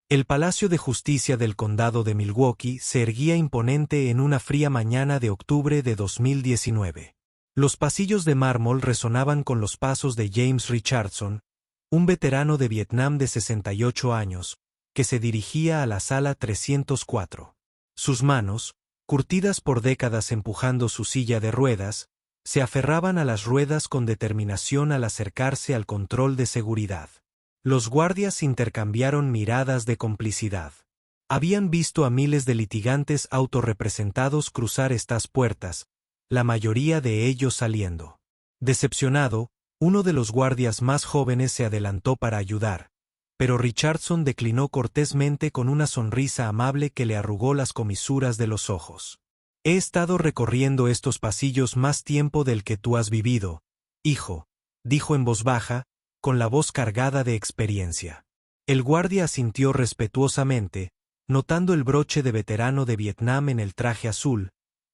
El Palacio de Justicia del Condado de Milwaukee se erguía imponente en una fría mañana de octubre de 2019. Los pasillos de mármol resonaban con los pasos de James Richardson, un veterano de Vietnam de 68 años, que se dirigía a la sala 304. Sus manos, curtidas por décadas empujando su silla de ruedas, se aferraban a las ruedas con determinación al acercarse al control de seguridad. Los guardias intercambiaron miradas de complicidad. Habían visto a miles de litigantes autorrepresentados cruzar estas puertas, la mayoría de ellos saliendo. Decepcionado, uno de los guardias más jóvenes se adelantó para ayudar, pero Richardson declinó cortésmente con una sonrisa amable que le arrugó las comisuras de los ojos. He estado recorriendo estos pasillos más tiempo del que tú has vivido, hijo, dijo en voz baja, con la voz cargada de experiencia. El guardia asintió respetuosamente, notando el broche de veterano de Vietnam en el traje azul,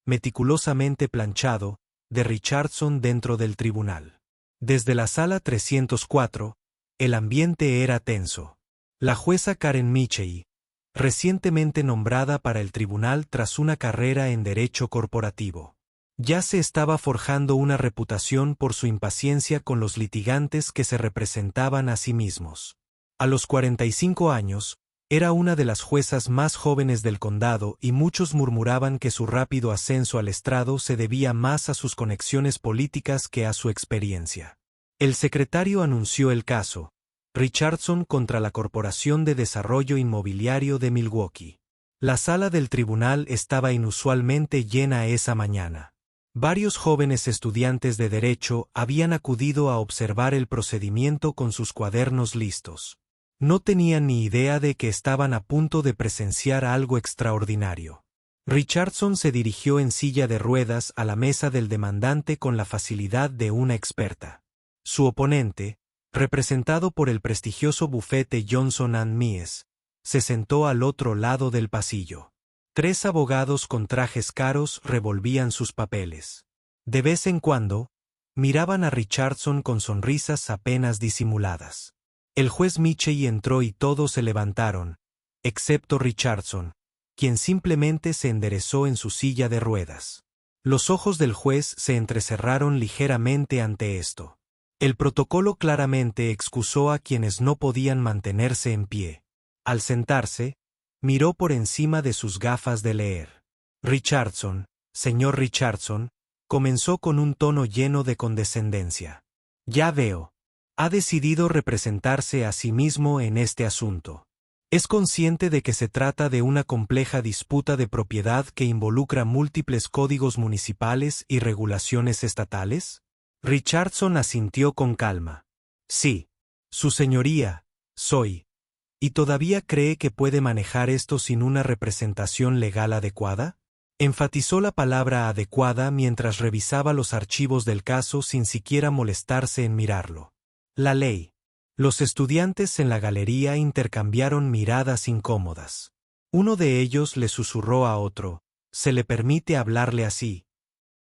meticulosamente planchado, de Richardson dentro del tribunal. Desde la sala 304, el ambiente era tenso. La jueza Karen Michey, recientemente nombrada para el tribunal tras una carrera en derecho corporativo, ya se estaba forjando una reputación por su impaciencia con los litigantes que se representaban a sí mismos. A los 45 años, era una de las juezas más jóvenes del condado y muchos murmuraban que su rápido ascenso al estrado se debía más a sus conexiones políticas que a su experiencia. El secretario anunció el caso, Richardson contra la Corporación de Desarrollo Inmobiliario de Milwaukee. La sala del tribunal estaba inusualmente llena esa mañana. Varios jóvenes estudiantes de derecho habían acudido a observar el procedimiento con sus cuadernos listos. No tenían ni idea de que estaban a punto de presenciar algo extraordinario. Richardson se dirigió en silla de ruedas a la mesa del demandante con la facilidad de una experta. Su oponente, representado por el prestigioso bufete Johnson & Mies, se sentó al otro lado del pasillo. 3 abogados con trajes caros revolvían sus papeles. De vez en cuando, miraban a Richardson con sonrisas apenas disimuladas. El juez Michey entró y todos se levantaron, excepto Richardson, quien simplemente se enderezó en su silla de ruedas. Los ojos del juez se entrecerraron ligeramente ante esto. El protocolo claramente excusó a quienes no podían mantenerse en pie. Al sentarse, miró por encima de sus gafas de leer. Richardson, señor Richardson, comenzó con un tono lleno de condescendencia. Ya veo. Ha decidido representarse a sí mismo en este asunto. Es consciente de que se trata de una compleja disputa de propiedad que involucra múltiples códigos municipales y regulaciones estatales. Richardson asintió con calma. Sí, su señoría, soy. ¿Y todavía cree que puede manejar esto sin una representación legal adecuada? Enfatizó la palabra adecuada mientras revisaba los archivos del caso sin siquiera molestarse en mirarlo. La ley. Los estudiantes en la galería intercambiaron miradas incómodas. Uno de ellos le susurró a otro, ¿se le permite hablarle así?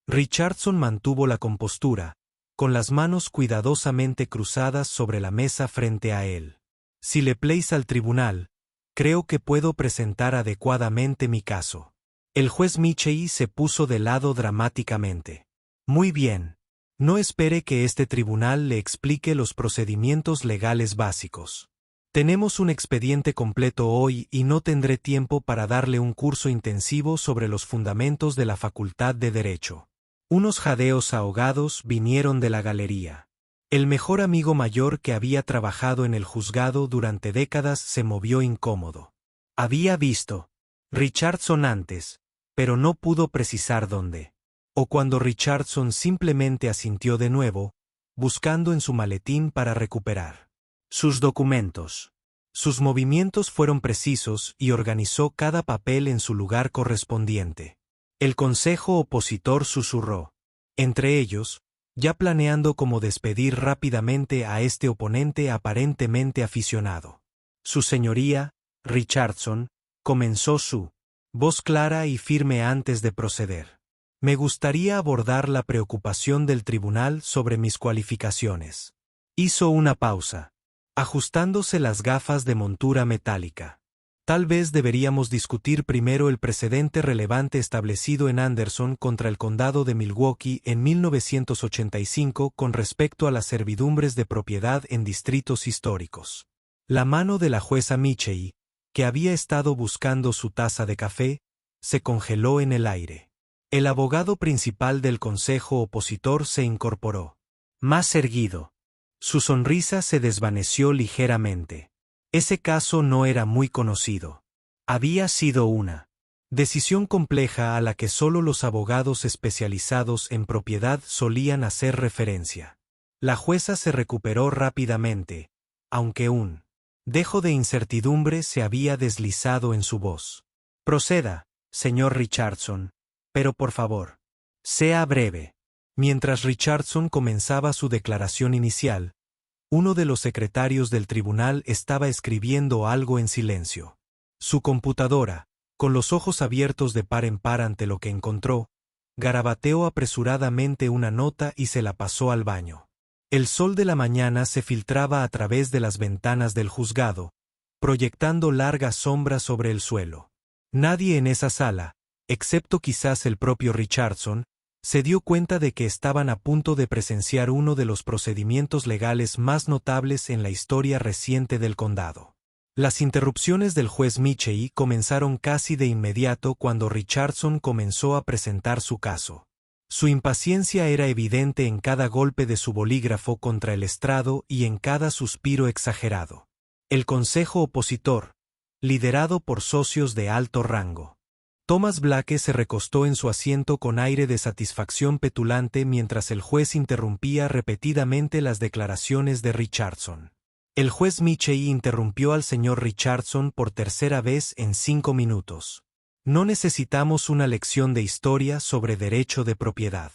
Richardson mantuvo la compostura, con las manos cuidadosamente cruzadas sobre la mesa frente a él. Si le pleis al tribunal, creo que puedo presentar adecuadamente mi caso. El juez Michey se puso de lado dramáticamente. Muy bien. No espere que este tribunal le explique los procedimientos legales básicos. Tenemos un expediente completo hoy y no tendré tiempo para darle un curso intensivo sobre los fundamentos de la Facultad de Derecho. Unos jadeos ahogados vinieron de la galería. El mejor amigo mayor que había trabajado en el juzgado durante décadas se movió incómodo. Había visto Richardson antes, pero no pudo precisar dónde. O cuando Richardson simplemente asintió de nuevo, buscando en su maletín para recuperar sus documentos. Sus movimientos fueron precisos y organizó cada papel en su lugar correspondiente. El consejo opositor susurró. Entre ellos, ya planeando cómo despedir rápidamente a este oponente aparentemente aficionado. Su señoría, Richardson, comenzó su voz clara y firme antes de proceder. Me gustaría abordar la preocupación del tribunal sobre mis cualificaciones. Hizo una pausa, ajustándose las gafas de montura metálica. Tal vez deberíamos discutir primero el precedente relevante establecido en Anderson contra el condado de Milwaukee en 1985 con respecto a las servidumbres de propiedad en distritos históricos. La mano de la jueza Michei, que había estado buscando su taza de café, se congeló en el aire. El abogado principal del consejo opositor se incorporó. Más erguido. Su sonrisa se desvaneció ligeramente. Ese caso no era muy conocido. Había sido una decisión compleja a la que solo los abogados especializados en propiedad solían hacer referencia. La jueza se recuperó rápidamente, aunque un dejo de incertidumbre se había deslizado en su voz. Proceda, señor Richardson, pero por favor, sea breve. Mientras Richardson comenzaba su declaración inicial, uno de los secretarios del tribunal estaba escribiendo algo en silencio. Su computadora, con los ojos abiertos de par en par ante lo que encontró, garabateó apresuradamente una nota y se la pasó al baño. El sol de la mañana se filtraba a través de las ventanas del juzgado, proyectando largas sombras sobre el suelo. Nadie en esa sala, excepto quizás el propio Richardson, se dio cuenta de que estaban a punto de presenciar uno de los procedimientos legales más notables en la historia reciente del condado. Las interrupciones del juez Michei comenzaron casi de inmediato cuando Richardson comenzó a presentar su caso. Su impaciencia era evidente en cada golpe de su bolígrafo contra el estrado y en cada suspiro exagerado. El consejo opositor, liderado por socios de alto rango. Thomas Blake se recostó en su asiento con aire de satisfacción petulante mientras el juez interrumpía repetidamente las declaraciones de Richardson. El juez Michei interrumpió al señor Richardson por tercera vez en 5 minutos. No necesitamos una lección de historia sobre derecho de propiedad.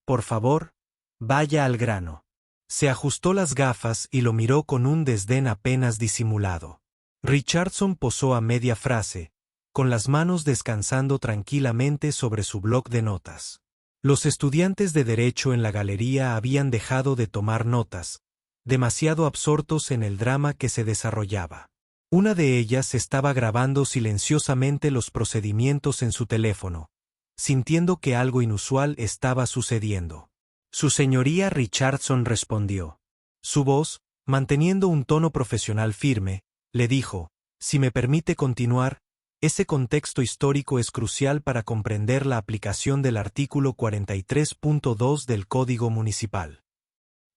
Por favor, vaya al grano. Se ajustó las gafas y lo miró con un desdén apenas disimulado. Richardson posó a media frase, con las manos descansando tranquilamente sobre su bloc de notas. Los estudiantes de derecho en la galería habían dejado de tomar notas, demasiado absortos en el drama que se desarrollaba. Una de ellas estaba grabando silenciosamente los procedimientos en su teléfono, sintiendo que algo inusual estaba sucediendo. Su señoría Richardson respondió. Su voz, manteniendo un tono profesional firme, le dijo, si me permite continuar, ese contexto histórico es crucial para comprender la aplicación del artículo 43.2 del Código Municipal.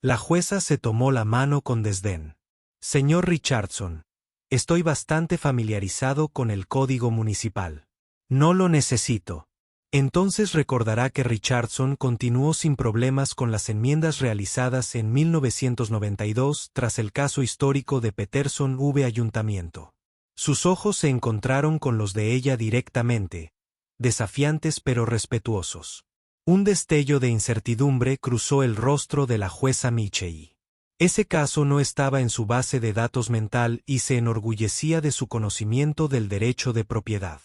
La jueza se tomó la mano con desdén. Señor Richardson, estoy bastante familiarizado con el Código Municipal. No lo necesito. Entonces recordará que Richardson continuó sin problemas con las enmiendas realizadas en 1992 tras el caso histórico de Peterson V. Ayuntamiento. Sus ojos se encontraron con los de ella directamente, desafiantes pero respetuosos. Un destello de incertidumbre cruzó el rostro de la jueza Michei. Ese caso no estaba en su base de datos mental y se enorgullecía de su conocimiento del derecho de propiedad.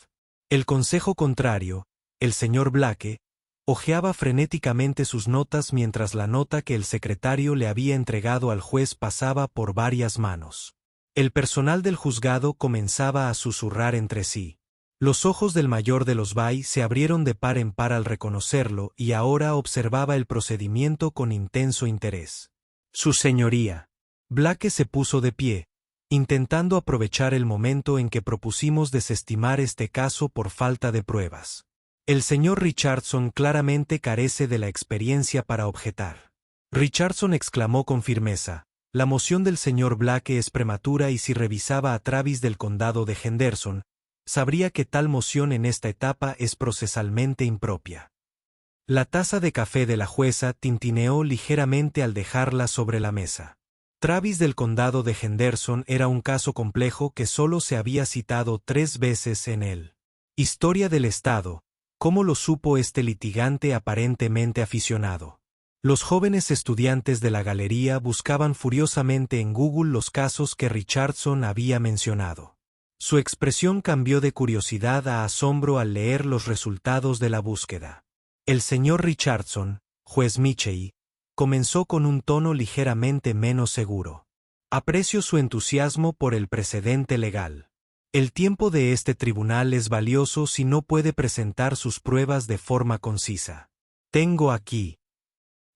El consejo contrario, el señor Blake, hojeaba frenéticamente sus notas mientras la nota que el secretario le había entregado al juez pasaba por varias manos. El personal del juzgado comenzaba a susurrar entre sí. Los ojos del mayor de los Bay se abrieron de par en par al reconocerlo y ahora observaba el procedimiento con intenso interés. Su señoría. Blake se puso de pie, intentando aprovechar el momento en que propusimos desestimar este caso por falta de pruebas. El señor Richardson claramente carece de la experiencia para objetar. Richardson exclamó con firmeza. La moción del señor Blake es prematura y si revisaba a Travis del condado de Henderson, sabría que tal moción en esta etapa es procesalmente impropia. La taza de café de la jueza tintineó ligeramente al dejarla sobre la mesa. Travis del condado de Henderson era un caso complejo que solo se había citado 3 veces en él. Historia del Estado, ¿cómo lo supo este litigante aparentemente aficionado? Los jóvenes estudiantes de la galería buscaban furiosamente en Google los casos que Richardson había mencionado. Su expresión cambió de curiosidad a asombro al leer los resultados de la búsqueda. El señor Richardson, juez Michei, comenzó con un tono ligeramente menos seguro. Aprecio su entusiasmo por el precedente legal. El tiempo de este tribunal es valioso si no puede presentar sus pruebas de forma concisa. Tengo aquí.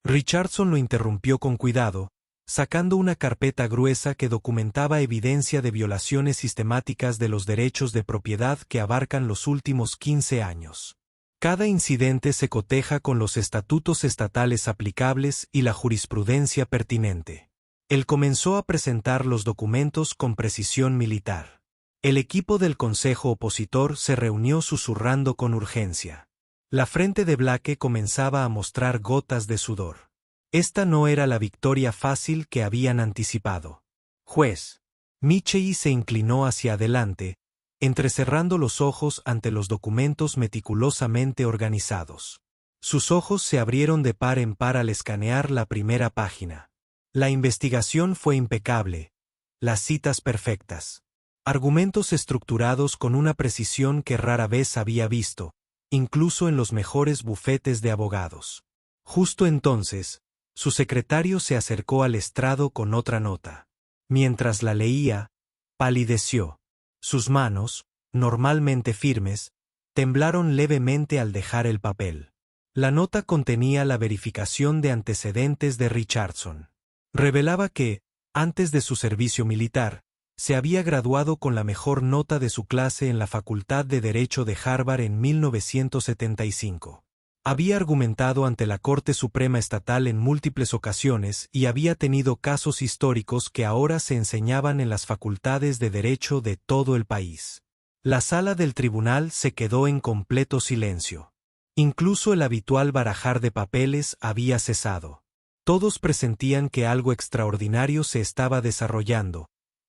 Richardson lo interrumpió con cuidado, sacando una carpeta gruesa que documentaba evidencia de violaciones sistemáticas de los derechos de propiedad que abarcan los últimos 15 años. Cada incidente se coteja con los estatutos estatales aplicables y la jurisprudencia pertinente. Él comenzó a presentar los documentos con precisión militar. El equipo del consejo opositor se reunió susurrando con urgencia. La frente de Blake comenzaba a mostrar gotas de sudor. Esta no era la victoria fácil que habían anticipado. Juez. Michei se inclinó hacia adelante, entrecerrando los ojos ante los documentos meticulosamente organizados. Sus ojos se abrieron de par en par al escanear la primera página. La investigación fue impecable. Las citas perfectas. Argumentos estructurados con una precisión que rara vez había visto, incluso en los mejores bufetes de abogados. Justo entonces, su secretario se acercó al estrado con otra nota. Mientras la leía, palideció. Sus manos, normalmente firmes, temblaron levemente al dejar el papel. La nota contenía la verificación de antecedentes de Richardson. Revelaba que, antes de su servicio militar, se había graduado con la mejor nota de su clase en la Facultad de Derecho de Harvard en 1975. Había argumentado ante la Corte Suprema Estatal en múltiples ocasiones y había tenido casos históricos que ahora se enseñaban en las facultades de Derecho de todo el país. La sala del tribunal se quedó en completo silencio. Incluso el habitual barajar de papeles había cesado. Todos presentían que algo extraordinario se estaba desarrollando,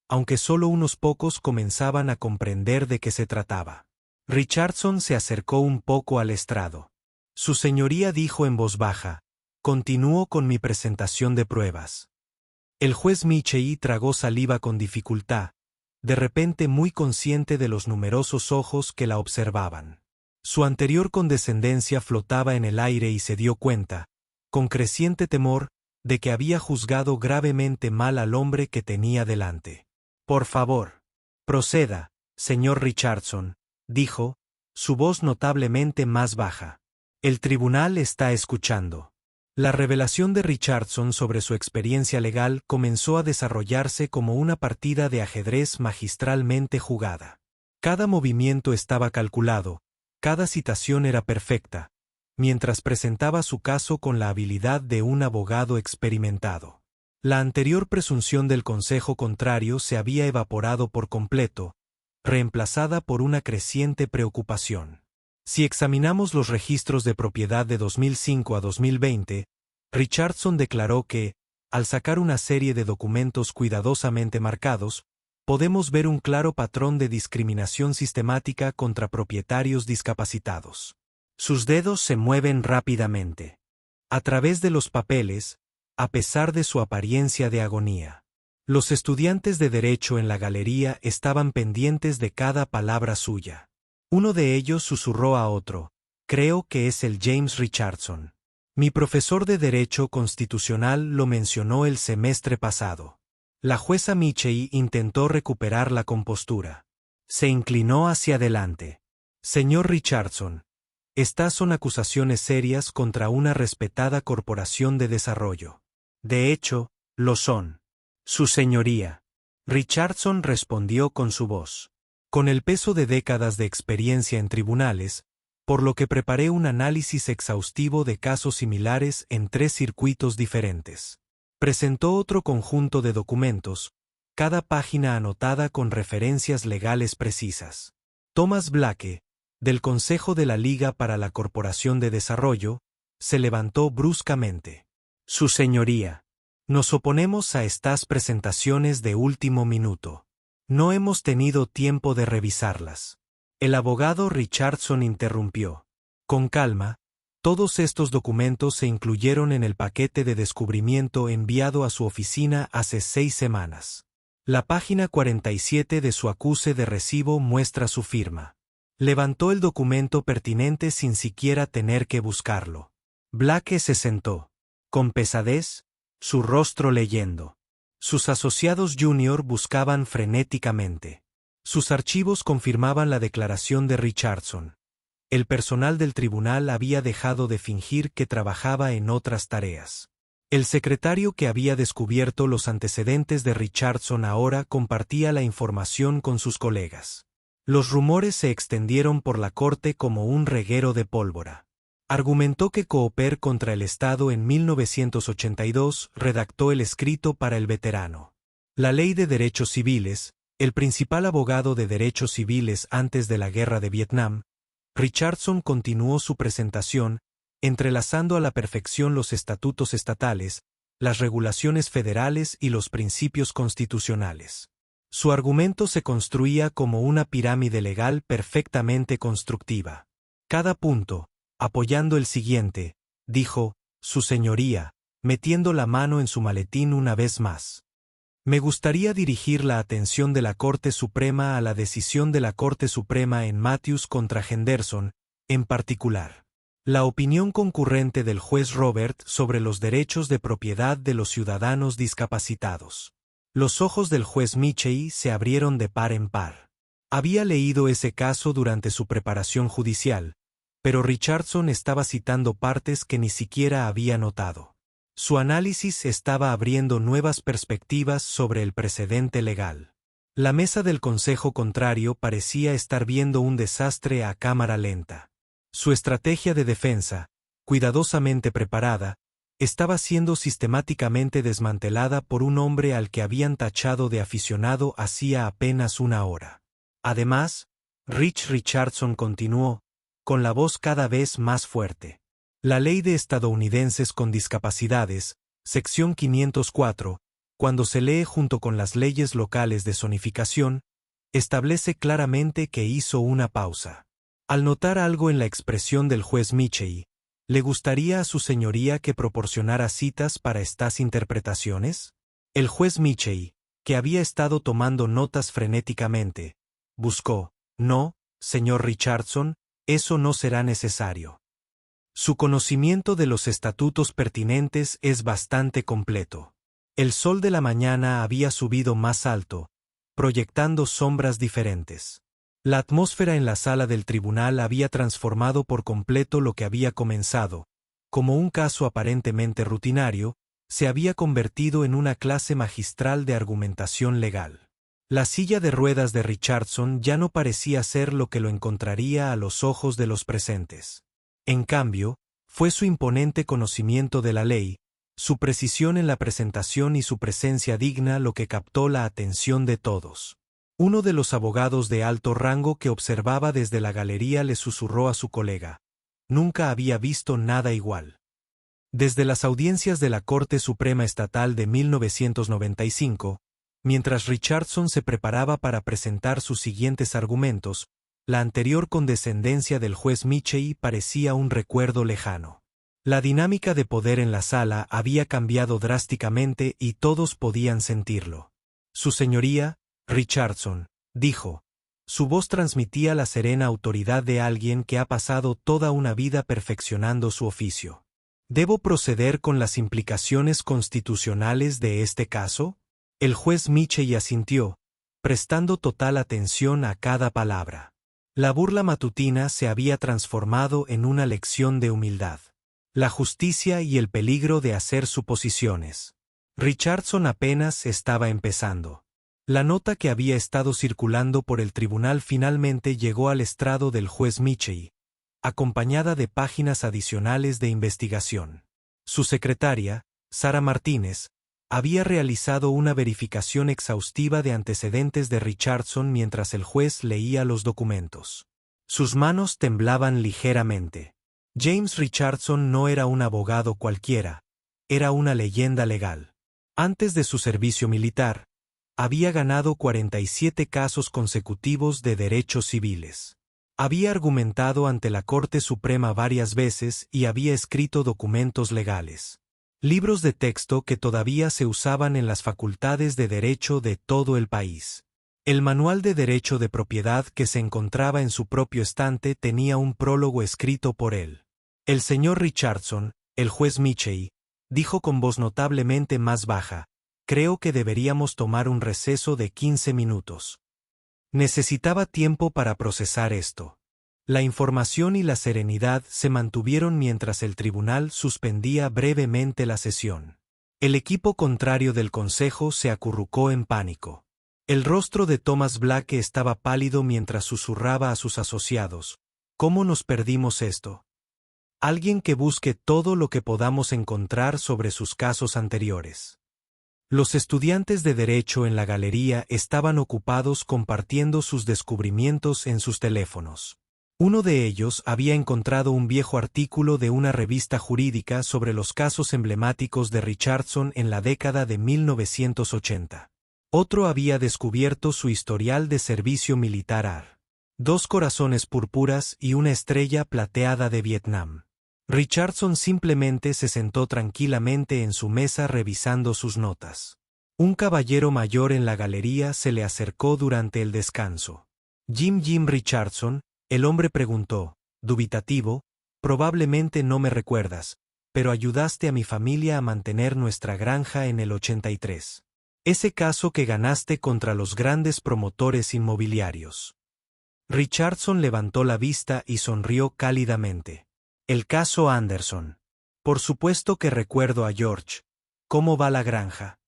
aunque solo unos pocos comenzaban a comprender de qué se trataba. Richardson se acercó un poco al estrado. Su señoría dijo en voz baja, «Continúo con mi presentación de pruebas». El juez Michei tragó saliva con dificultad, de repente muy consciente de los numerosos ojos que la observaban. Su anterior condescendencia flotaba en el aire y se dio cuenta, con creciente temor, de que había juzgado gravemente mal al hombre que tenía delante. «Por favor, proceda, señor Richardson», dijo, su voz notablemente más baja. «El tribunal está escuchando». La revelación de Richardson sobre su experiencia legal comenzó a desarrollarse como una partida de ajedrez magistralmente jugada. Cada movimiento estaba calculado, cada citación era perfecta, mientras presentaba su caso con la habilidad de un abogado experimentado. La anterior presunción del consejo contrario se había evaporado por completo, reemplazada por una creciente preocupación. Si examinamos los registros de propiedad de 2005 a 2020, Richardson declaró que, al sacar una serie de documentos cuidadosamente marcados, podemos ver un claro patrón de discriminación sistemática contra propietarios discapacitados. Sus dedos se mueven rápidamente. A través de los papeles, a pesar de su apariencia de agonía. Los estudiantes de derecho en la galería estaban pendientes de cada palabra suya. Uno de ellos susurró a otro, «Creo que es el James Richardson. Mi profesor de Derecho Constitucional lo mencionó el semestre pasado». La jueza Michei intentó recuperar la compostura. Se inclinó hacia adelante. «Señor Richardson, estas son acusaciones serias contra una respetada corporación de desarrollo. De hecho, lo son. Su señoría». Richardson respondió con su voz. «Con el peso de décadas de experiencia en tribunales, por lo que preparé un análisis exhaustivo de casos similares en 3 circuitos diferentes». Presentó otro conjunto de documentos, cada página anotada con referencias legales precisas. Thomas Blake, del Consejo de la Liga para la Corporación de Desarrollo, se levantó bruscamente. «Su señoría, nos oponemos a estas presentaciones de último minuto. No hemos tenido tiempo de revisarlas». El abogado Richardson interrumpió. «Con calma, todos estos documentos se incluyeron en el paquete de descubrimiento enviado a su oficina hace 6 semanas. La página 47 de su acuse de recibo muestra su firma». Levantó el documento pertinente sin siquiera tener que buscarlo. Blake se sentó. Con pesadez, su rostro leyendo. Sus asociados junior buscaban frenéticamente. Sus archivos confirmaban la declaración de Richardson. El personal del tribunal había dejado de fingir que trabajaba en otras tareas. El secretario que había descubierto los antecedentes de Richardson ahora compartía la información con sus colegas. Los rumores se extendieron por la corte como un reguero de pólvora. Argumentó que Cooper contra el Estado en 1982 redactó el escrito para el veterano. La Ley de Derechos Civiles, el principal abogado de derechos civiles antes de la Guerra de Vietnam, Richardson continuó su presentación, entrelazando a la perfección los estatutos estatales, las regulaciones federales y los principios constitucionales. Su argumento se construía como una pirámide legal perfectamente constructiva. Cada punto, apoyando el siguiente, dijo, Su Señoría, metiendo la mano en su maletín una vez más. Me gustaría dirigir la atención de la Corte Suprema a la decisión de la Corte Suprema en Matthews contra Henderson, en particular. La opinión concurrente del juez Robert sobre los derechos de propiedad de los ciudadanos discapacitados. Los ojos del juez Michey se abrieron de par en par. Había leído ese caso durante su preparación judicial, pero Richardson estaba citando partes que ni siquiera había notado. Su análisis estaba abriendo nuevas perspectivas sobre el precedente legal. La mesa del consejo contrario parecía estar viendo un desastre a cámara lenta. Su estrategia de defensa, cuidadosamente preparada, estaba siendo sistemáticamente desmantelada por un hombre al que habían tachado de aficionado hacía apenas una hora. Además, Richardson continuó, con la voz cada vez más fuerte. La Ley de Estadounidenses con Discapacidades, sección 504, cuando se lee junto con las leyes locales de zonificación, establece claramente que hizo una pausa. Al notar algo en la expresión del juez Michey, ¿le gustaría a su señoría que proporcionara citas para estas interpretaciones? El juez Michey, que había estado tomando notas frenéticamente, buscó, no, señor Richardson, eso no será necesario. Su conocimiento de los estatutos pertinentes es bastante completo. El sol de la mañana había subido más alto, proyectando sombras diferentes. La atmósfera en la sala del tribunal había transformado por completo lo que había comenzado, como un caso aparentemente rutinario, se había convertido en una clase magistral de argumentación legal. La silla de ruedas de Richardson ya no parecía ser lo que lo encontraría a los ojos de los presentes. En cambio, fue su imponente conocimiento de la ley, su precisión en la presentación y su presencia digna lo que captó la atención de todos. Uno de los abogados de alto rango que observaba desde la galería le susurró a su colega, nunca había visto nada igual. Desde las audiencias de la Corte Suprema Estatal de 1995, mientras Richardson se preparaba para presentar sus siguientes argumentos, la anterior condescendencia del juez Michey parecía un recuerdo lejano. La dinámica de poder en la sala había cambiado drásticamente y todos podían sentirlo. Su señoría, Richardson, dijo. Su voz transmitía la serena autoridad de alguien que ha pasado toda una vida perfeccionando su oficio. ¿Debo proceder con las implicaciones constitucionales de este caso? El juez Michey asintió, prestando total atención a cada palabra. La burla matutina se había transformado en una lección de humildad. La justicia y el peligro de hacer suposiciones. Richardson apenas estaba empezando. La nota que había estado circulando por el tribunal finalmente llegó al estrado del juez Michey, acompañada de páginas adicionales de investigación. Su secretaria, Sara Martínez, había realizado una verificación exhaustiva de antecedentes de Richardson mientras el juez leía los documentos. Sus manos temblaban ligeramente. James Richardson no era un abogado cualquiera, era una leyenda legal. Antes de su servicio militar, había ganado 47 casos consecutivos de derechos civiles. Había argumentado ante la Corte Suprema varias veces y había escrito documentos legales. Libros de texto que todavía se usaban en las facultades de derecho de todo el país. El manual de derecho de propiedad que se encontraba en su propio estante tenía un prólogo escrito por él. El señor Richardson, el juez Michey, dijo con voz notablemente más baja, creo que deberíamos tomar un receso de 15 minutos. Necesitaba tiempo para procesar esto. La información y la serenidad se mantuvieron mientras el tribunal suspendía brevemente la sesión. El equipo contrario del consejo se acurrucó en pánico. El rostro de Thomas Black estaba pálido mientras susurraba a sus asociados: ¿Cómo nos perdimos esto? Alguien que busque todo lo que podamos encontrar sobre sus casos anteriores. Los estudiantes de Derecho en la galería estaban ocupados compartiendo sus descubrimientos en sus teléfonos. Uno de ellos había encontrado un viejo artículo de una revista jurídica sobre los casos emblemáticos de Richardson en la década de 1980. Otro había descubierto su historial de servicio militar AR. 2 corazones púrpuras y una estrella plateada de Vietnam. Richardson simplemente se sentó tranquilamente en su mesa revisando sus notas. Un caballero mayor en la galería se le acercó durante el descanso. Jim Richardson, el hombre preguntó, dubitativo: probablemente no me recuerdas, pero ayudaste a mi familia a mantener nuestra granja en el 83. Ese caso que ganaste contra los grandes promotores inmobiliarios. Richardson levantó la vista y sonrió cálidamente. El caso Anderson. Por supuesto que recuerdo a George. ¿Cómo va la granja?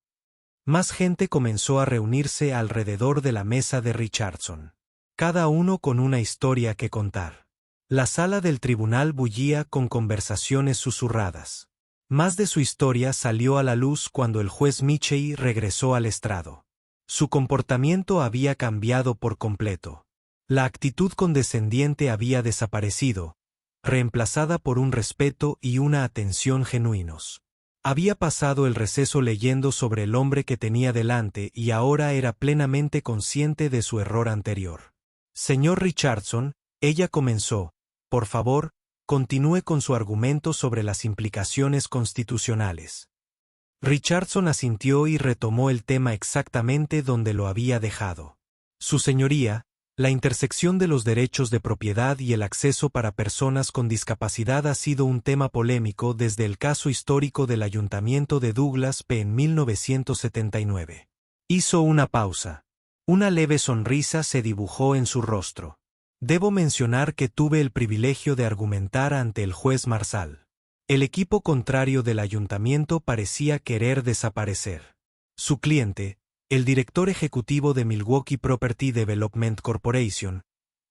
Más gente comenzó a reunirse alrededor de la mesa de Richardson. Cada uno con una historia que contar. La sala del tribunal bullía con conversaciones susurradas. Más de su historia salió a la luz cuando el juez Michey regresó al estrado. Su comportamiento había cambiado por completo. La actitud condescendiente había desaparecido, reemplazada por un respeto y una atención genuinos. Había pasado el receso leyendo sobre el hombre que tenía delante y ahora era plenamente consciente de su error anterior. Señor Richardson, ella comenzó, por favor, continúe con su argumento sobre las implicaciones constitucionales. Richardson asintió y retomó el tema exactamente donde lo había dejado. Su señoría, la intersección de los derechos de propiedad y el acceso para personas con discapacidad ha sido un tema polémico desde el caso histórico del Ayuntamiento de Douglas P. en 1979. Hizo una pausa. Una leve sonrisa se dibujó en su rostro. Debo mencionar que tuve el privilegio de argumentar ante el juez Marsal. El equipo contrario del ayuntamiento parecía querer desaparecer. Su cliente, el director ejecutivo de Milwaukee Property Development Corporation,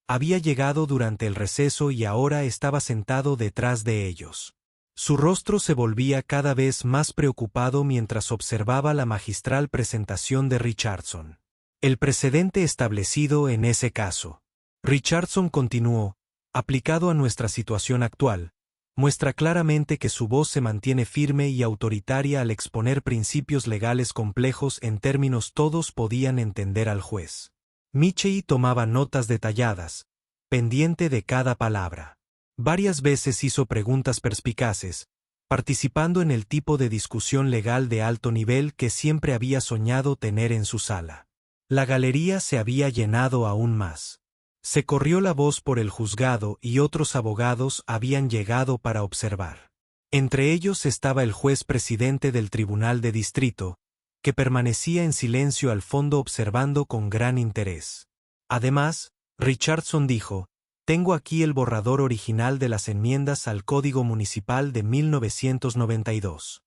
había llegado durante el receso y ahora estaba sentado detrás de ellos. Su rostro se volvía cada vez más preocupado mientras observaba la magistral presentación de Richardson. El precedente establecido en ese caso. Richardson continuó, aplicado a nuestra situación actual, muestra claramente que su voz se mantiene firme y autoritaria al exponer principios legales complejos en términos todos podían entender al juez. Michey tomaba notas detalladas, pendiente de cada palabra. Varias veces hizo preguntas perspicaces, participando en el tipo de discusión legal de alto nivel que siempre había soñado tener en su sala. La galería se había llenado aún más. Se corrió la voz por el juzgado y otros abogados habían llegado para observar. Entre ellos estaba el juez presidente del Tribunal de Distrito, que permanecía en silencio al fondo observando con gran interés. Además, Richardson dijo: «Tengo aquí el borrador original de las enmiendas al Código Municipal de 1992».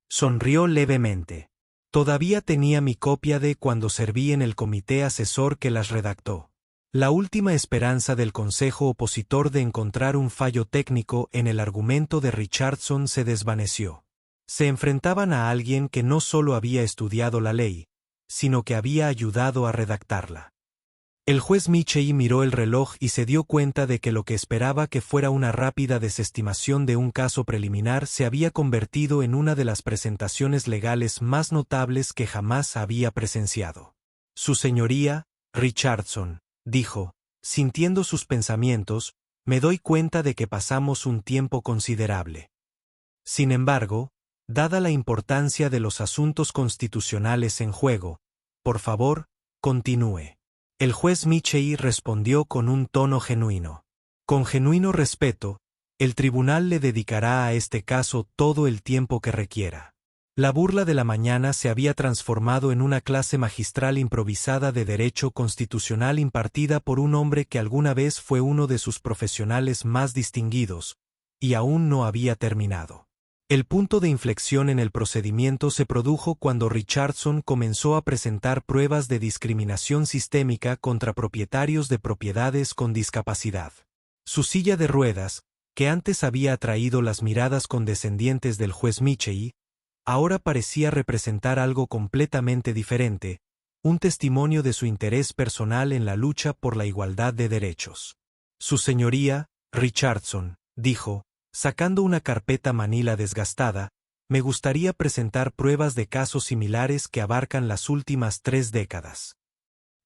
Sonrió levemente. Todavía tenía mi copia de cuando serví en el comité asesor que las redactó. La última esperanza del consejo opositor de encontrar un fallo técnico en el argumento de Richardson se desvaneció. Se enfrentaban a alguien que no solo había estudiado la ley, sino que había ayudado a redactarla. El juez Michey miró el reloj y se dio cuenta de que lo que esperaba que fuera una rápida desestimación de un caso preliminar se había convertido en una de las presentaciones legales más notables que jamás había presenciado. Su señoría, Richardson, dijo, sintiendo sus pensamientos, me doy cuenta de que pasamos un tiempo considerable. Sin embargo, dada la importancia de los asuntos constitucionales en juego, por favor, continúe. El juez Michey respondió con un tono genuino. Con genuino respeto, el tribunal le dedicará a este caso todo el tiempo que requiera. La burla de la mañana se había transformado en una clase magistral improvisada de derecho constitucional impartida por un hombre que alguna vez fue uno de sus profesionales más distinguidos, y aún no había terminado. El punto de inflexión en el procedimiento se produjo cuando Richardson comenzó a presentar pruebas de discriminación sistémica contra propietarios de propiedades con discapacidad. Su silla de ruedas, que antes había atraído las miradas condescendientes del juez Michei, ahora parecía representar algo completamente diferente, un testimonio de su interés personal en la lucha por la igualdad de derechos. Su señoría, Richardson, dijo, sacando una carpeta manila desgastada, me gustaría presentar pruebas de casos similares que abarcan las últimas 3 décadas.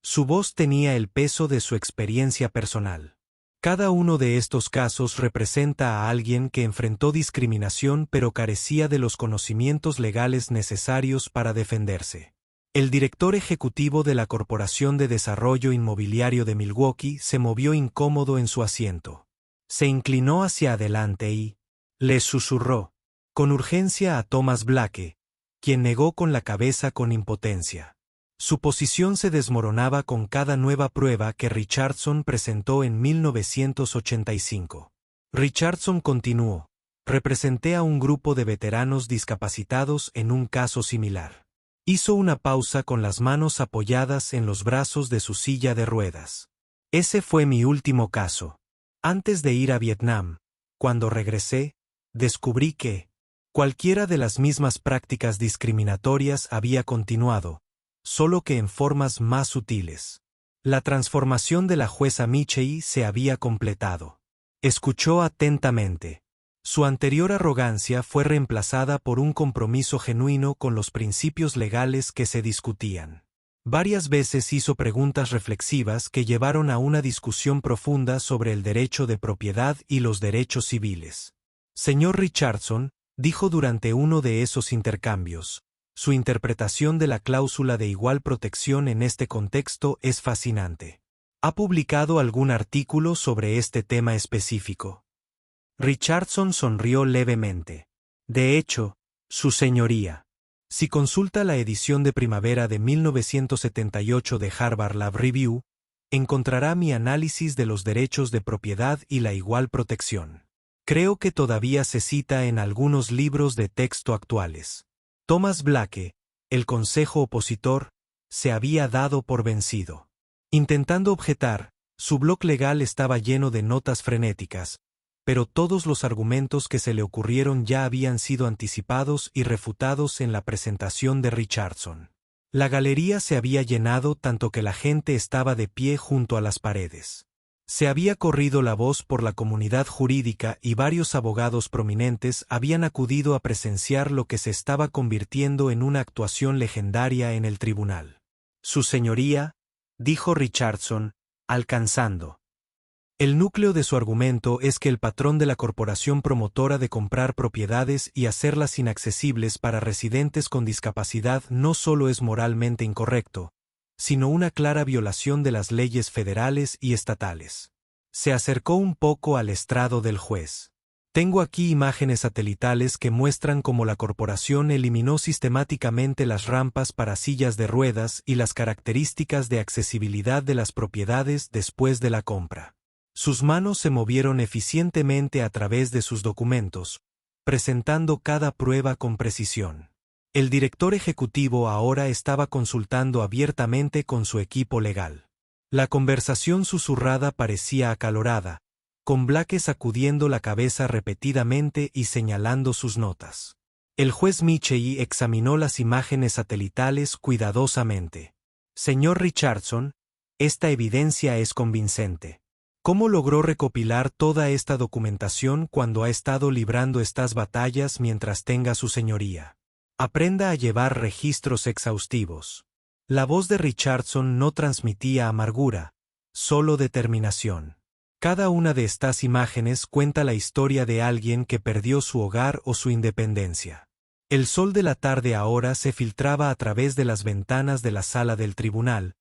Su voz tenía el peso de su experiencia personal. Cada uno de estos casos representa a alguien que enfrentó discriminación pero carecía de los conocimientos legales necesarios para defenderse. El director ejecutivo de la Corporación de Desarrollo Inmobiliario de Milwaukee se movió incómodo en su asiento. Se inclinó hacia adelante y le susurró con urgencia a Thomas Blake, quien negó con la cabeza con impotencia. Su posición se desmoronaba con cada nueva prueba que Richardson presentó en 1985. Richardson continuó: representé a un grupo de veteranos discapacitados en un caso similar. Hizo una pausa con las manos apoyadas en los brazos de su silla de ruedas. Ese fue mi último caso. Antes de ir a Vietnam, cuando regresé, descubrí que cualquiera de las mismas prácticas discriminatorias había continuado, solo que en formas más sutiles. La transformación de la jueza Michei se había completado. Escuchó atentamente. Su anterior arrogancia fue reemplazada por un compromiso genuino con los principios legales que se discutían. Varias veces hizo preguntas reflexivas que llevaron a una discusión profunda sobre el derecho de propiedad y los derechos civiles. Señor Richardson, dijo durante uno de esos intercambios, su interpretación de la cláusula de igual protección en este contexto es fascinante. ¿Ha publicado algún artículo sobre este tema específico? Richardson sonrió levemente. De hecho, su señoría, si consulta la edición de primavera de 1978 de Harvard Law Review, encontrará mi análisis de los derechos de propiedad y la igual protección. Creo que todavía se cita en algunos libros de texto actuales. Thomas Blake, el consejo opositor, se había dado por vencido. Intentando objetar, su blog legal estaba lleno de notas frenéticas, pero todos los argumentos que se le ocurrieron ya habían sido anticipados y refutados en la presentación de Richardson. La galería se había llenado tanto que la gente estaba de pie junto a las paredes. Se había corrido la voz por la comunidad jurídica y varios abogados prominentes habían acudido a presenciar lo que se estaba convirtiendo en una actuación legendaria en el tribunal. Su señoría, dijo Richardson, alcanzando. El núcleo de su argumento es que el patrón de la corporación promotora de comprar propiedades y hacerlas inaccesibles para residentes con discapacidad no solo es moralmente incorrecto, sino una clara violación de las leyes federales y estatales. Se acercó un poco al estrado del juez. Tengo aquí imágenes satelitales que muestran cómo la corporación eliminó sistemáticamente las rampas para sillas de ruedas y las características de accesibilidad de las propiedades después de la compra. Sus manos se movieron eficientemente a través de sus documentos, presentando cada prueba con precisión. El director ejecutivo ahora estaba consultando abiertamente con su equipo legal. La conversación susurrada parecía acalorada, con Blake sacudiendo la cabeza repetidamente y señalando sus notas. El juez Michei examinó las imágenes satelitales cuidadosamente. Señor Richardson, esta evidencia es convincente. ¿Cómo logró recopilar toda esta documentación cuando ha estado librando estas batallas mientras tenga su señoría? Aprenda a llevar registros exhaustivos. La voz de Richardson no transmitía amargura, solo determinación. Cada una de estas imágenes cuenta la historia de alguien que perdió su hogar o su independencia. El sol de la tarde ahora se filtraba a través de las ventanas de la sala del tribunal,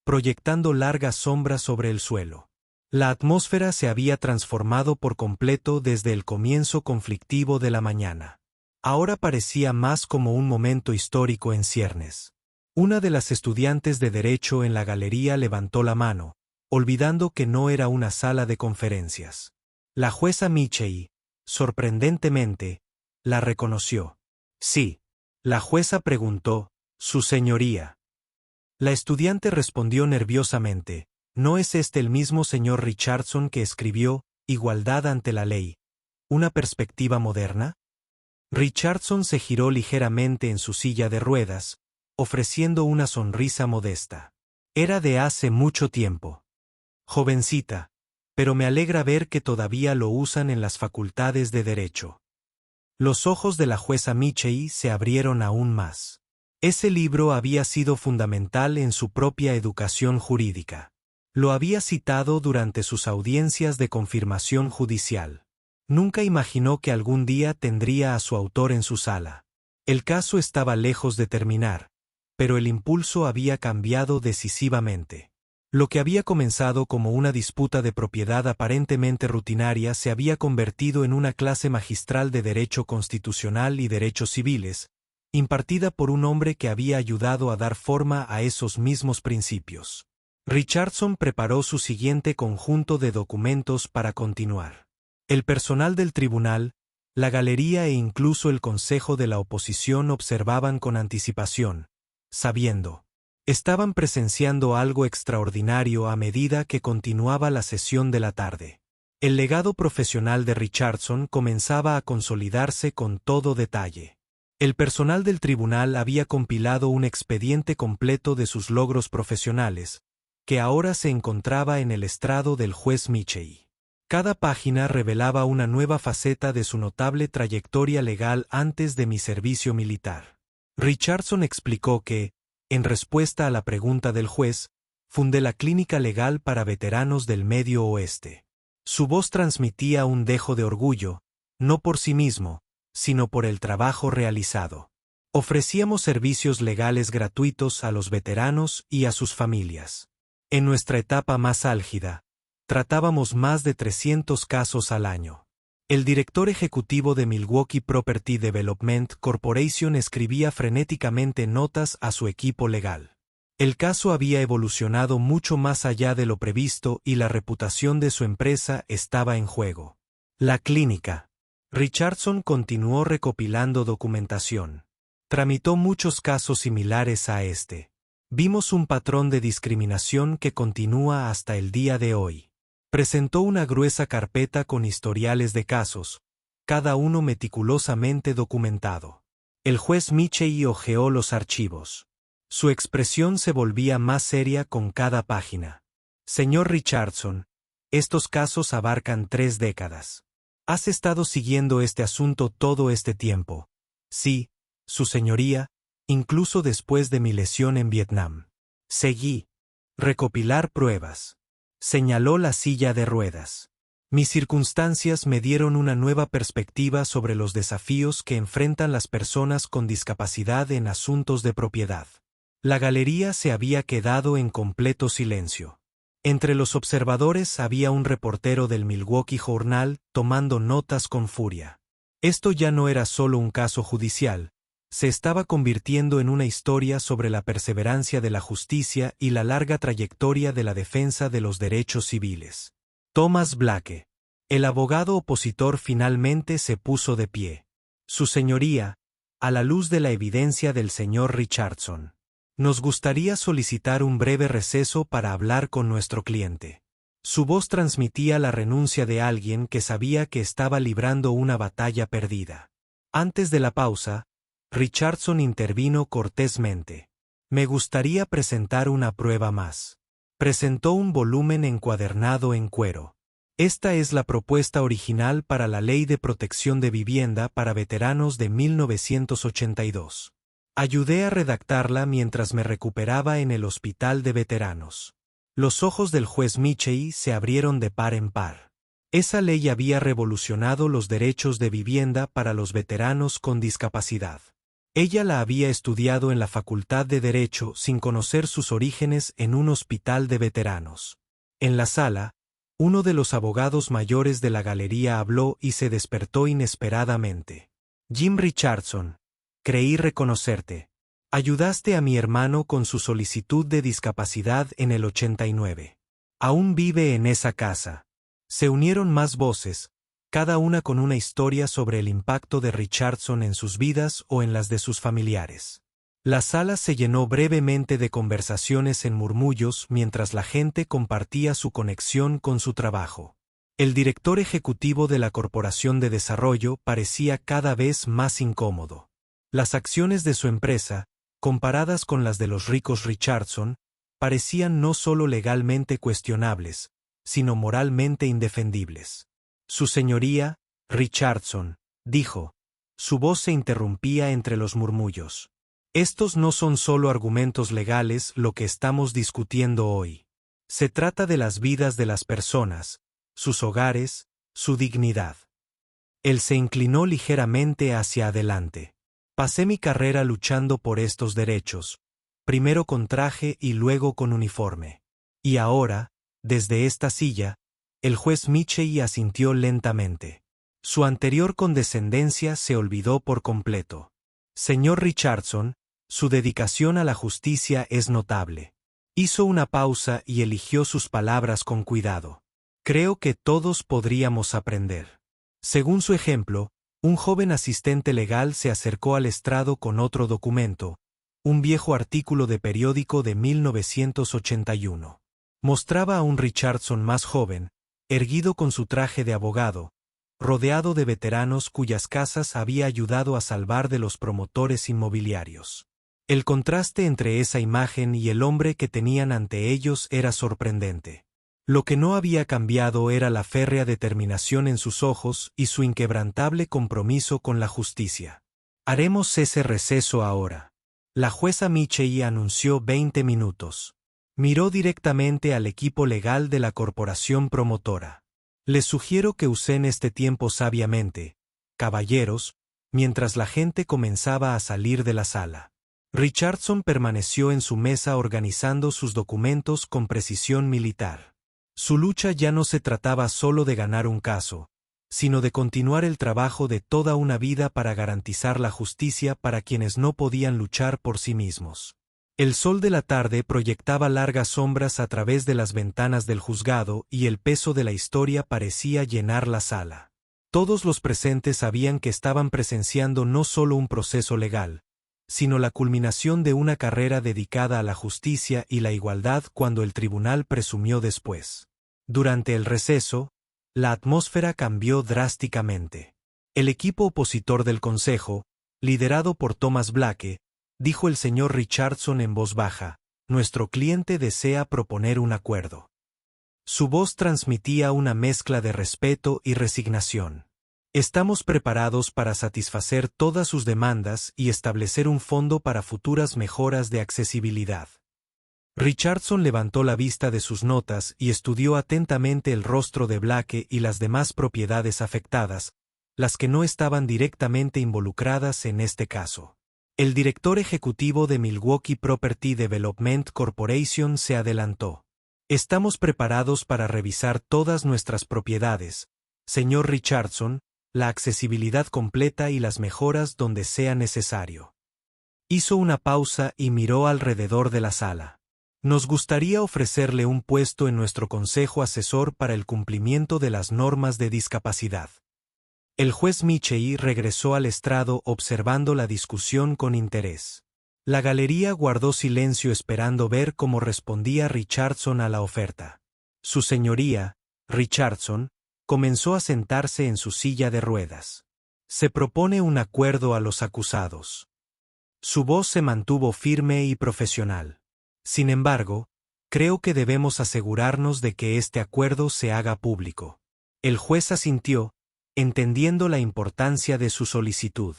proyectando largas sombras sobre el suelo. La atmósfera se había transformado por completo desde el comienzo conflictivo de la mañana. Ahora parecía más como un momento histórico en ciernes. Una de las estudiantes de Derecho en la galería levantó la mano, olvidando que no era una sala de conferencias. La jueza Michei, sorprendentemente, la reconoció. Sí. La jueza preguntó, «Su señoría». La estudiante respondió nerviosamente, «¿No es este el mismo señor Richardson que escribió Igualdad ante la ley, una perspectiva moderna?» Richardson se giró ligeramente en su silla de ruedas, ofreciendo una sonrisa modesta. Era de hace mucho tiempo. Jovencita, pero me alegra ver que todavía lo usan en las facultades de Derecho. Los ojos de la jueza Michei se abrieron aún más. Ese libro había sido fundamental en su propia educación jurídica. Lo había citado durante sus audiencias de confirmación judicial. Nunca imaginó que algún día tendría a su autor en su sala. El caso estaba lejos de terminar, pero el impulso había cambiado decisivamente. Lo que había comenzado como una disputa de propiedad aparentemente rutinaria se había convertido en una clase magistral de derecho constitucional y derechos civiles, impartida por un hombre que había ayudado a dar forma a esos mismos principios. Richardson preparó su siguiente conjunto de documentos para continuar. El personal del tribunal, la galería e incluso el consejo de la oposición observaban con anticipación, sabiendo. Estaban presenciando algo extraordinario a medida que continuaba la sesión de la tarde. El legado profesional de Richardson comenzaba a consolidarse con todo detalle. El personal del tribunal había compilado un expediente completo de sus logros profesionales, que ahora se encontraba en el estrado del juez Michei. Cada página revelaba una nueva faceta de su notable trayectoria legal antes de mi servicio militar. Richardson explicó que, en respuesta a la pregunta del juez, fundé la Clínica Legal para Veteranos del Medio Oeste. Su voz transmitía un dejo de orgullo, no por sí mismo, sino por el trabajo realizado. Ofrecíamos servicios legales gratuitos a los veteranos y a sus familias. En nuestra etapa más álgida, tratábamos más de 300 casos al año. El director ejecutivo de Milwaukee Property Development Corporation escribía frenéticamente notas a su equipo legal. El caso había evolucionado mucho más allá de lo previsto y la reputación de su empresa estaba en juego. La clínica. Richardson continuó recopilando documentación. Tramitó muchos casos similares a este. Vimos un patrón de discriminación que continúa hasta el día de hoy. Presentó una gruesa carpeta con historiales de casos, cada uno meticulosamente documentado. El juez Michei hojeó los archivos. Su expresión se volvía más seria con cada página. Señor Richardson, estos casos abarcan 3 décadas. ¿Has estado siguiendo este asunto todo este tiempo? Sí, su señoría, incluso después de mi lesión en Vietnam. Seguí. Recopilar pruebas. Señaló la silla de ruedas. Mis circunstancias me dieron una nueva perspectiva sobre los desafíos que enfrentan las personas con discapacidad en asuntos de propiedad. La galería se había quedado en completo silencio. Entre los observadores había un reportero del Milwaukee Journal tomando notas con furia. Esto ya no era solo un caso judicial, se estaba convirtiendo en una historia sobre la perseverancia de la justicia y la larga trayectoria de la defensa de los derechos civiles. Thomas Blake, el abogado opositor, finalmente se puso de pie. Su señoría, a la luz de la evidencia del señor Richardson, nos gustaría solicitar un breve receso para hablar con nuestro cliente. Su voz transmitía la renuncia de alguien que sabía que estaba librando una batalla perdida. Antes de la pausa, Richardson intervino cortésmente. Me gustaría presentar una prueba más. Presentó un volumen encuadernado en cuero. Esta es la propuesta original para la Ley de Protección de Vivienda para Veteranos de 1982. Ayudé a redactarla mientras me recuperaba en el hospital de veteranos. Los ojos del juez Michei se abrieron de par en par. Esa ley había revolucionado los derechos de vivienda para los veteranos con discapacidad. Ella la había estudiado en la Facultad de Derecho sin conocer sus orígenes en un hospital de veteranos. En la sala, uno de los abogados mayores de la galería habló y se despertó inesperadamente. Jim Richardson, creí reconocerte. Ayudaste a mi hermano con su solicitud de discapacidad en el 89. Aún vive en esa casa. Se unieron más voces, cada una con una historia sobre el impacto de Richardson en sus vidas o en las de sus familiares. La sala se llenó brevemente de conversaciones en murmullos mientras la gente compartía su conexión con su trabajo. El director ejecutivo de la Corporación de Desarrollo parecía cada vez más incómodo. Las acciones de su empresa, comparadas con las de los ricos Richardson, parecían no solo legalmente cuestionables, sino moralmente indefendibles. Su señoría, Richardson, dijo. Su voz se interrumpía entre los murmullos. Estos no son solo argumentos legales lo que estamos discutiendo hoy. Se trata de las vidas de las personas, sus hogares, su dignidad. Él se inclinó ligeramente hacia adelante. Pasé mi carrera luchando por estos derechos, primero con traje y luego con uniforme. Y ahora, desde esta silla, el juez Michey asintió lentamente. Su anterior condescendencia se olvidó por completo. Señor Richardson, su dedicación a la justicia es notable. Hizo una pausa y eligió sus palabras con cuidado. Creo que todos podríamos aprender. Según su ejemplo, un joven asistente legal se acercó al estrado con otro documento, un viejo artículo de periódico de 1981. Mostraba a un Richardson más joven, erguido con su traje de abogado, rodeado de veteranos cuyas casas había ayudado a salvar de los promotores inmobiliarios. El contraste entre esa imagen y el hombre que tenían ante ellos era sorprendente. Lo que no había cambiado era la férrea determinación en sus ojos y su inquebrantable compromiso con la justicia. Haremos ese receso ahora. La jueza Michey anunció 20 minutos. Miró directamente al equipo legal de la corporación promotora. Les sugiero que usen este tiempo sabiamente, caballeros, mientras la gente comenzaba a salir de la sala. Richardson permaneció en su mesa organizando sus documentos con precisión militar. Su lucha ya no se trataba solo de ganar un caso, sino de continuar el trabajo de toda una vida para garantizar la justicia para quienes no podían luchar por sí mismos. El sol de la tarde proyectaba largas sombras a través de las ventanas del juzgado y el peso de la historia parecía llenar la sala. Todos los presentes sabían que estaban presenciando no solo un proceso legal, sino la culminación de una carrera dedicada a la justicia y la igualdad cuando el tribunal presumió después. Durante el receso, la atmósfera cambió drásticamente. El equipo opositor del Consejo, liderado por Thomas Blake, dijo el señor Richardson en voz baja, nuestro cliente desea proponer un acuerdo. Su voz transmitía una mezcla de respeto y resignación. Estamos preparados para satisfacer todas sus demandas y establecer un fondo para futuras mejoras de accesibilidad. Richardson levantó la vista de sus notas y estudió atentamente el rostro de Blake y las demás propiedades afectadas, las que no estaban directamente involucradas en este caso. El director ejecutivo de Milwaukee Property Development Corporation se adelantó. Estamos preparados para revisar todas nuestras propiedades, señor Richardson, la accesibilidad completa y las mejoras donde sea necesario. Hizo una pausa y miró alrededor de la sala. Nos gustaría ofrecerle un puesto en nuestro consejo asesor para el cumplimiento de las normas de discapacidad. El juez Michey regresó al estrado observando la discusión con interés. La galería guardó silencio esperando ver cómo respondía Richardson a la oferta. Su señoría, Richardson, comenzó a sentarse en su silla de ruedas. Se propone un acuerdo a los acusados. Su voz se mantuvo firme y profesional. Sin embargo, creo que debemos asegurarnos de que este acuerdo se haga público. El juez asintió, entendiendo la importancia de su solicitud.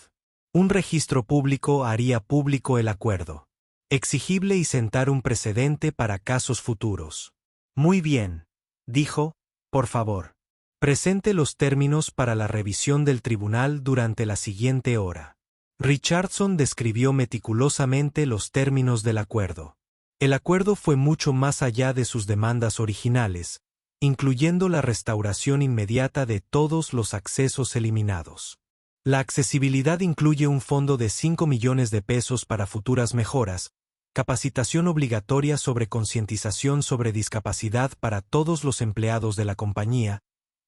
Un registro público haría público el acuerdo. Exigible y sentar un precedente para casos futuros. Muy bien, dijo, por favor. Presente los términos para la revisión del tribunal durante la siguiente hora. Richardson describió meticulosamente los términos del acuerdo. El acuerdo fue mucho más allá de sus demandas originales, incluyendo la restauración inmediata de todos los accesos eliminados. La accesibilidad incluye un fondo de 5 millones de pesos para futuras mejoras, capacitación obligatoria sobre concientización sobre discapacidad para todos los empleados de la compañía,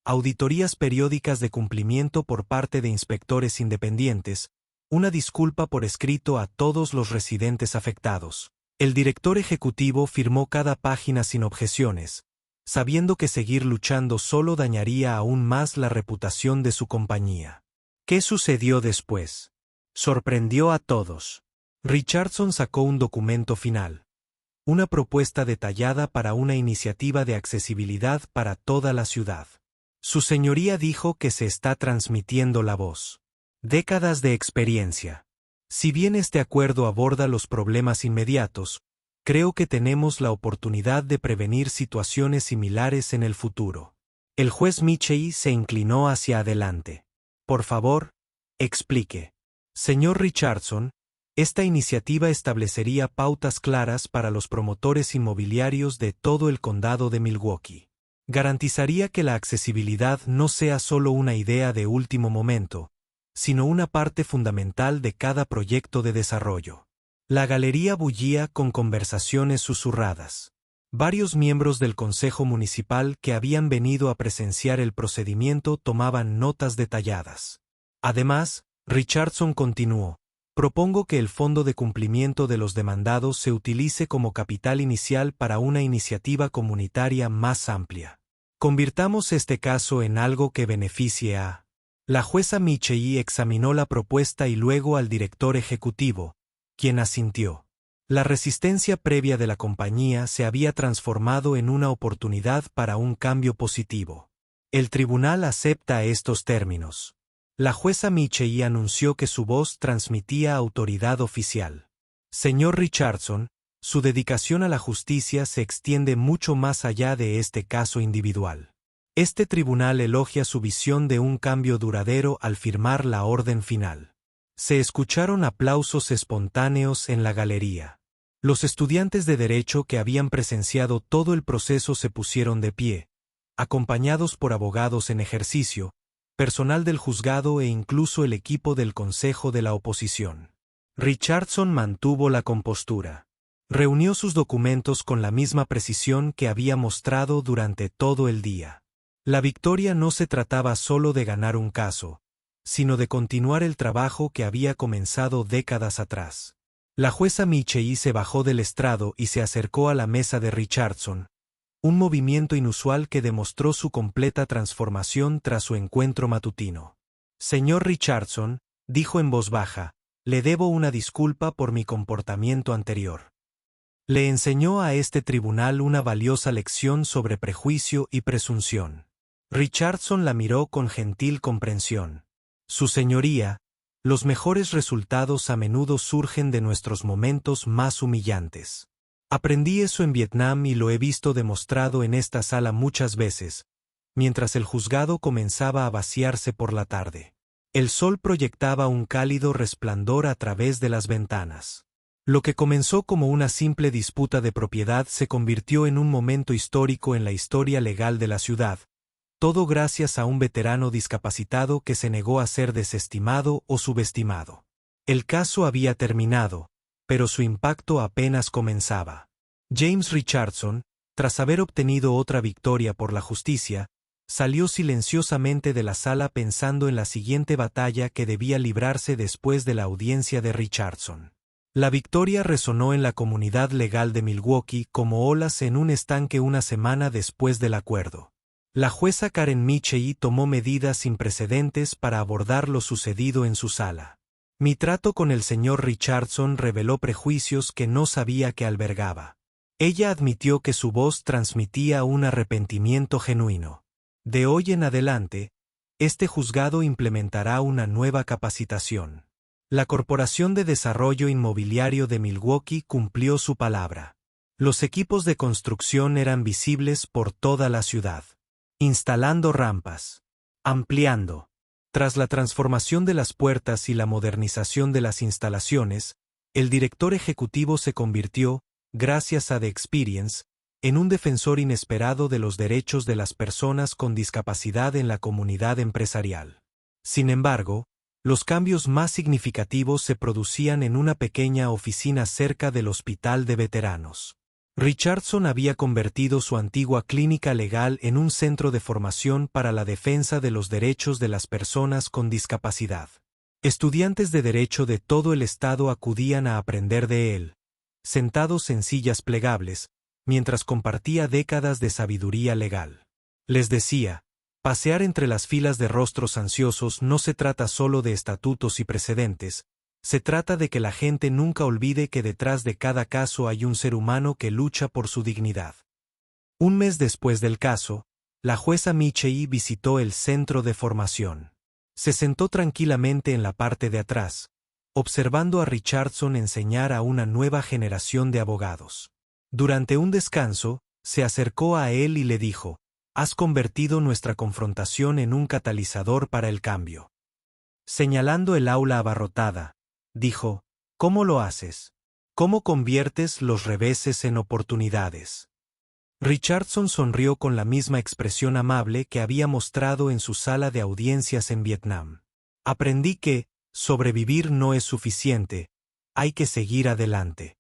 auditorías periódicas de cumplimiento por parte de inspectores independientes, una disculpa por escrito a todos los residentes afectados. El director ejecutivo firmó cada página sin objeciones, sabiendo que seguir luchando solo dañaría aún más la reputación de su compañía. ¿Qué sucedió después? Sorprendió a todos. Richardson sacó un documento final. Una propuesta detallada para una iniciativa de accesibilidad para toda la ciudad. Su señoría dijo que se está transmitiendo la voz. Décadas de experiencia. Si bien este acuerdo aborda los problemas inmediatos, creo que tenemos la oportunidad de prevenir situaciones similares en el futuro. El juez Michei se inclinó hacia adelante. Por favor, explique. Señor Richardson, esta iniciativa establecería pautas claras para los promotores inmobiliarios de todo el condado de Milwaukee. Garantizaría que la accesibilidad no sea solo una idea de último momento, sino una parte fundamental de cada proyecto de desarrollo. La galería bullía con conversaciones susurradas. Varios miembros del Consejo Municipal que habían venido a presenciar el procedimiento tomaban notas detalladas. Además, Richardson continuó. Propongo que el fondo de cumplimiento de los demandados se utilice como capital inicial para una iniciativa comunitaria más amplia. Convirtamos este caso en algo que beneficie a... La jueza Michei examinó la propuesta y luego al director ejecutivo, quien asintió. La resistencia previa de la compañía se había transformado en una oportunidad para un cambio positivo. El tribunal acepta estos términos. La jueza Michei anunció que su voz transmitía autoridad oficial. Señor Richardson, su dedicación a la justicia se extiende mucho más allá de este caso individual. Este tribunal elogia su visión de un cambio duradero al firmar la orden final. Se escucharon aplausos espontáneos en la galería. Los estudiantes de derecho que habían presenciado todo el proceso se pusieron de pie, acompañados por abogados en ejercicio, personal del juzgado e incluso el equipo del consejo de la oposición. Richardson mantuvo la compostura. Reunió sus documentos con la misma precisión que había mostrado durante todo el día. La victoria no se trataba solo de ganar un caso, sino de continuar el trabajo que había comenzado décadas atrás. La jueza Michei se bajó del estrado y se acercó a la mesa de Richardson, un movimiento inusual que demostró su completa transformación tras su encuentro matutino. Señor Richardson, dijo en voz baja, le debo una disculpa por mi comportamiento anterior. Le enseñó a este tribunal una valiosa lección sobre prejuicio y presunción. Richardson la miró con gentil comprensión. Su señoría, los mejores resultados a menudo surgen de nuestros momentos más humillantes. Aprendí eso en Vietnam y lo he visto demostrado en esta sala muchas veces, mientras el juzgado comenzaba a vaciarse por la tarde. El sol proyectaba un cálido resplandor a través de las ventanas. Lo que comenzó como una simple disputa de propiedad se convirtió en un momento histórico en la historia legal de la ciudad, todo gracias a un veterano discapacitado que se negó a ser desestimado o subestimado. El caso había terminado, pero su impacto apenas comenzaba. James Richardson, tras haber obtenido otra victoria por la justicia, salió silenciosamente de la sala pensando en la siguiente batalla que debía librarse después de la audiencia de Richardson. La victoria resonó en la comunidad legal de Milwaukee como olas en un estanque una semana después del acuerdo. La jueza Karen Michei tomó medidas sin precedentes para abordar lo sucedido en su sala. Mi trato con el señor Richardson reveló prejuicios que no sabía que albergaba. Ella admitió que su voz transmitía un arrepentimiento genuino. De hoy en adelante, este juzgado implementará una nueva capacitación. La Corporación de Desarrollo Inmobiliario de Milwaukee cumplió su palabra. Los equipos de construcción eran visibles por toda la ciudad. Instalando rampas. Ampliando. Tras la transformación de las puertas y la modernización de las instalaciones, el director ejecutivo se convirtió, gracias a The Experience, en un defensor inesperado de los derechos de las personas con discapacidad en la comunidad empresarial. Sin embargo, Los cambios más significativos se producían en una pequeña oficina cerca del hospital de veteranos. Richardson había convertido su antigua clínica legal en un centro de formación para la defensa de los derechos de las personas con discapacidad. Estudiantes de derecho de todo el estado acudían a aprender de él, sentados en sillas plegables, mientras compartía décadas de sabiduría legal. Les decía, pasear entre las filas de rostros ansiosos no se trata solo de estatutos y precedentes, se trata de que la gente nunca olvide que detrás de cada caso hay un ser humano que lucha por su dignidad. Un mes después del caso, la jueza Michei visitó el centro de formación. Se sentó tranquilamente en la parte de atrás, observando a Richardson enseñar a una nueva generación de abogados. Durante un descanso, se acercó a él y le dijo, «Has convertido nuestra confrontación en un catalizador para el cambio». Señalando el aula abarrotada, dijo, «¿Cómo lo haces? ¿Cómo conviertes los reveses en oportunidades?» Richardson sonrió con la misma expresión amable que había mostrado en su sala de audiencias en Vietnam. «Aprendí que, sobrevivir no es suficiente, hay que seguir adelante.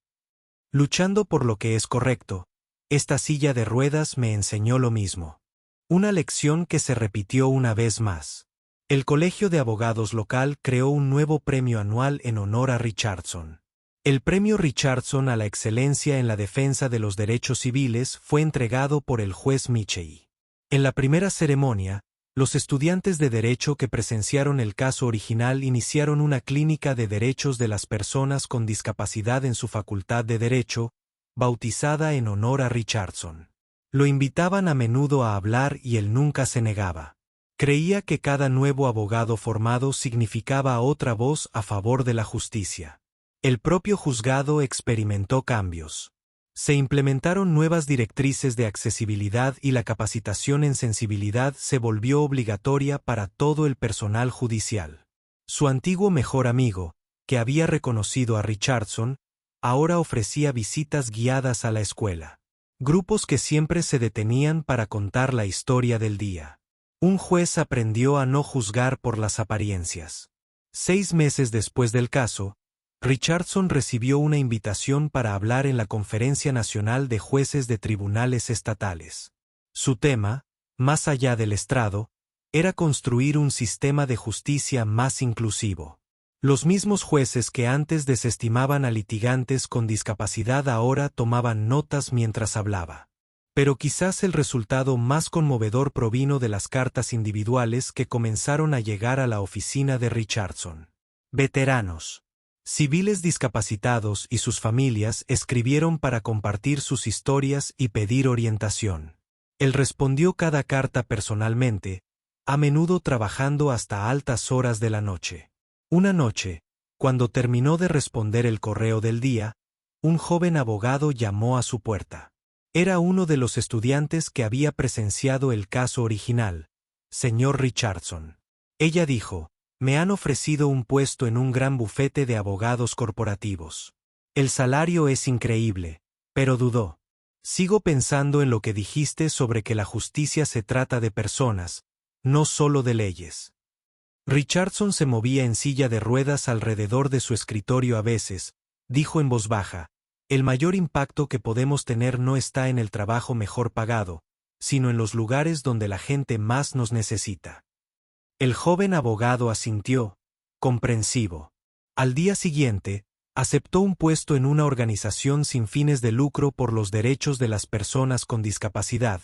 Luchando por lo que es correcto, esta silla de ruedas me enseñó lo mismo». Una lección que se repitió una vez más. El Colegio de Abogados local creó un nuevo premio anual en honor a Richardson. El premio Richardson a la excelencia en la defensa de los derechos civiles fue entregado por el juez Michei. En la primera ceremonia, los estudiantes de derecho que presenciaron el caso original iniciaron una clínica de derechos de las personas con discapacidad en su facultad de derecho, bautizada en honor a Richardson. Lo invitaban a menudo a hablar y él nunca se negaba. Creía que cada nuevo abogado formado significaba otra voz a favor de la justicia. El propio juzgado experimentó cambios. Se implementaron nuevas directrices de accesibilidad y la capacitación en sensibilidad se volvió obligatoria para todo el personal judicial. Su antiguo mejor amigo, que había reconocido a Richardson, ahora ofrecía visitas guiadas a la escuela. Grupos que siempre se detenían para contar la historia del día. Un juez aprendió a no juzgar por las apariencias. 6 meses después del caso, Richardson recibió una invitación para hablar en la Conferencia Nacional de Jueces de Tribunales Estatales. Su tema, más allá del estrado, era construir un sistema de justicia más inclusivo. Los mismos jueces que antes desestimaban a litigantes con discapacidad ahora tomaban notas mientras hablaba. Pero quizás el resultado más conmovedor provino de las cartas individuales que comenzaron a llegar a la oficina de Richardson. Veteranos, civiles discapacitados y sus familias escribieron para compartir sus historias y pedir orientación. Él respondió cada carta personalmente, a menudo trabajando hasta altas horas de la noche. Una noche, cuando terminó de responder el correo del día, un joven abogado llamó a su puerta. Era uno de los estudiantes que había presenciado el caso original, señor Richardson. Ella dijo, «Me han ofrecido un puesto en un gran bufete de abogados corporativos. El salario es increíble», pero dudó. «Sigo pensando en lo que dijiste sobre que la justicia se trata de personas, no solo de leyes». Richardson se movía en silla de ruedas alrededor de su escritorio a veces, dijo en voz baja, «El mayor impacto que podemos tener no está en el trabajo mejor pagado, sino en los lugares donde la gente más nos necesita». El joven abogado asintió, comprensivo. Al día siguiente, aceptó un puesto en una organización sin fines de lucro por los derechos de las personas con discapacidad,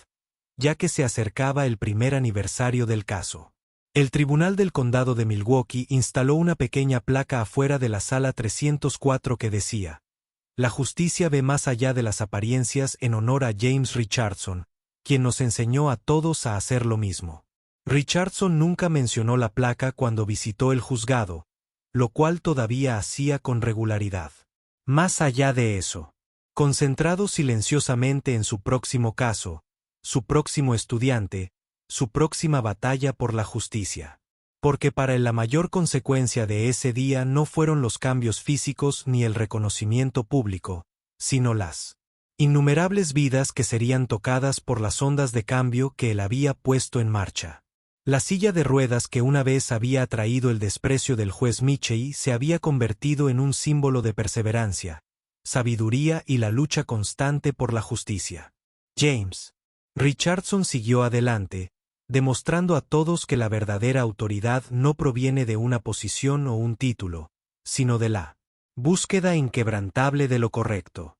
ya que se acercaba el primer aniversario del caso. El Tribunal del Condado de Milwaukee instaló una pequeña placa afuera de la sala 304 que decía, «La justicia ve más allá de las apariencias en honor a James Richardson, quien nos enseñó a todos a hacer lo mismo». Richardson nunca mencionó la placa cuando visitó el juzgado, lo cual todavía hacía con regularidad. Más allá de eso, concentrado silenciosamente en su próximo caso, su próximo estudiante, su próxima batalla por la justicia. Porque para él la mayor consecuencia de ese día no fueron los cambios físicos ni el reconocimiento público, sino las innumerables vidas que serían tocadas por las ondas de cambio que él había puesto en marcha. La silla de ruedas que una vez había atraído el desprecio del juez Michie se había convertido en un símbolo de perseverancia, sabiduría y la lucha constante por la justicia. James Richardson siguió adelante, demostrando a todos que la verdadera autoridad no proviene de una posición o un título, sino de la búsqueda inquebrantable de lo correcto.